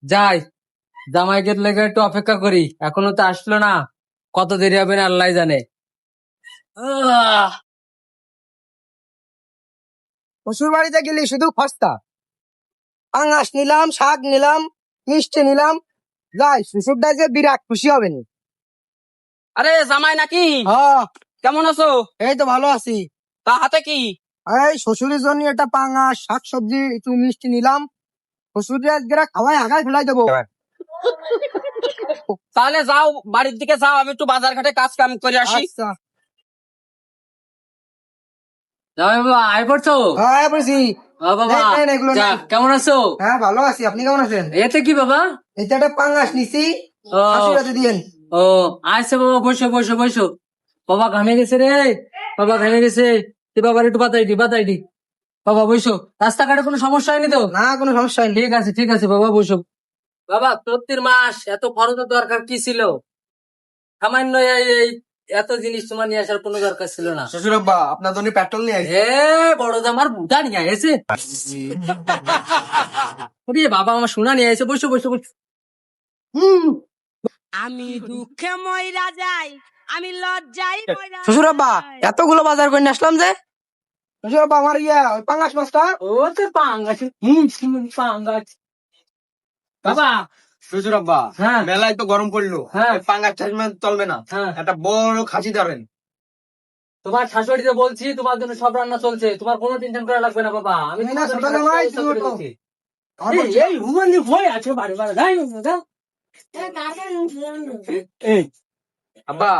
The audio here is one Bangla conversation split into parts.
যাই, জামাইকে লেগে একটু অপেক্ষা করি, এখনো তো আসলো না। কত দেরি হবে না আল্লাহ জানে। আহ, শ্বশুর বাড়িতে গেলি শুধু খস্তা। আঙাস নিলাম, শাক নিলাম, মিষ্টি নিলাম। যাই, শ্বশুরটা যে বিরাট খুশি হবেন। আরে জামাই নাকি? হ্যাঁ, কেমন আছো? এই তো ভালো আছি। তা হাতে কি? এই শ্বশুরের জন্য একটা পাঙাশ, শাক সবজি, একটু মিষ্টি নিলাম। শ্বশুরের আজকে খাওয়াই আগায় ফেলাই দেবো। তাহলে যাও, বাড়ির দিকে যাও, আমি একটু বাজার ঘাটে কাজ কাম করে আসি। আচ্ছা। জামাই বাবা আয় পড়ছো? হ্যাঁ বলছি। বাবা নেন, নেন, এগুলো যা, নেন। কেমন আছো? হ্যাঁ ভালো আছি, আপনি কেমন আছেন? এতে কি বাবা? এটা একটা পাঙাশ নিছি, ও শাশুড়াতে দিয়েন। ও আচ্ছা বাবা, বসো বসো বসো। বাবা ঘামে গেছে রে, বাবা ঘামে গেছে। তুই বাবার একটু বাতাই দি। বাবা বসো। রাস্তাঘাটে কোনো সমস্যা হয়নি তো? না, কোনো সমস্যা নেই। ঠিক আছে বাবা, বসো। বাবা প্রতি মাস এত খরচের দরকার কি ছিল? সামান্য এই এত জিনিস তোমার নিয়ে আসার কোনো দরকার ছিল না। শ্বশুর আব্বা, আপনার জন্য পেট্রোল নিয়ে আসি। এ বড় জামার বুটা নিয়ে এসে ওরে বাবা, আমার সোনা নিয়ে এসে, বসো বসো বসো। আমি দুঃখে ময়রা যাই, আমি লজ্জায় ময়রা শ্বশুর আব্বা, যাই। এতগুলো বাজার করে নিয়ে আসলাম যে। শ্বশুর আব্বা, আমার ওই পাঙাশ মাছটা। ও তো পাঙ্গাস, পাঙ্গাস। বাবা শ্বশুর আব্বা, হ্যাঁ মেলায় তো গরম পড়লো, হ্যাঁ পাঙ্গাস টাস চলবে না, হ্যাঁ, একটা বড় খাসি ধরেন। তোমার শাশুড়িতে বলছি তোমার জন্য সব রান্না চলছে, তোমার কোনো টেনশন করা লাগবে না বাবা। আমি না, তোমার জন্য ছোট সব জামাই, ব্যবস্থা তুমি করে ওঠো। দিচ্ছি। আমার এই বলছি। এই হুমানি ভয় আছে বারে বারে, যাই না দাদা। এই আব্বা,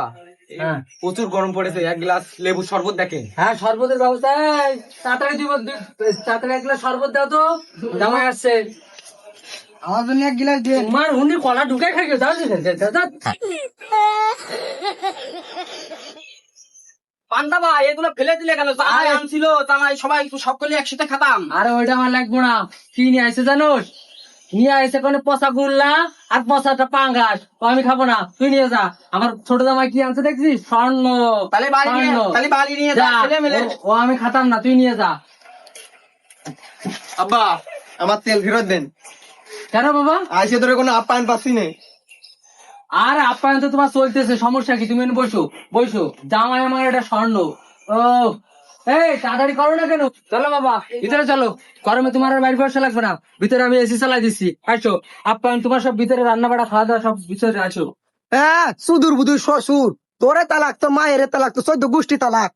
হ্যাঁ প্রচুর গরম পড়েছে, এক গ্লাস লেবু শরবত দেখেন। হ্যাঁ, শরবতের ব্যবস্থা। এই, তাড়াতাড়ি তাড়াতাড়ি এক গ্লাস শরবত দাও তো, জামাই আসছে। আমার জন্য এক গিলাস দিয়ে। তোমার হুন্ডি কলা ঢুকে খাই দাও দাদা। পান্তা ভাই, এগুলো ফেলে দিলে কেন? জামাই আনছিল, জামাই সবাই সকলে একসাথে খাতাম। আরে ওইটা আমার লাগবো না। কি নিয়ে আসছে জানোস? নিয়ে আসছে কোনো পচা গুল্লা আর পচাটা পাঙ্গাস। ও আমি খাবো না, তুই নিয়ে যা। আমার ছোট জামাই কি আনছে দেখছিস? স্বর্ণ। তাহলে বাড়ি নিয়ে স্বর্ণ। তাহলে বাড়ি নিয়ে যা, যা, ছেলে মেলে। ও আমি খাতাম না, তুই নিয়ে যা। আব্বা, আমার তেল ফেরত দেন, কেন বাবা? আইসে ধরে কোনো আপ্যায়ন পাচ্ছি না। আর আপ্যায়ন তো তোমার চলতেছে, সমস্যা কি? তুমি এনে বসো বসো। জামাই আমার এটা স্বর্ণ। ও এই তাড়াতাড়ি করো না কেন? চলো বাবা ভিতরে চলো। গরমে তোমার আর বাইরে বসা লাগবে না, ভিতরে আমি এসি চালাই দিচ্ছি। আসো, আপ্যায়ন তোমার সব ভিতরে, রান্না বাড়া খাওয়া দাওয়া সব ভিতরে। আসো। হ্যাঁ, সুদূর বুদুর শ্বশুর। তোরে তালাক, তো মায়ের তালাক, তো 14 গোষ্ঠী তালাক।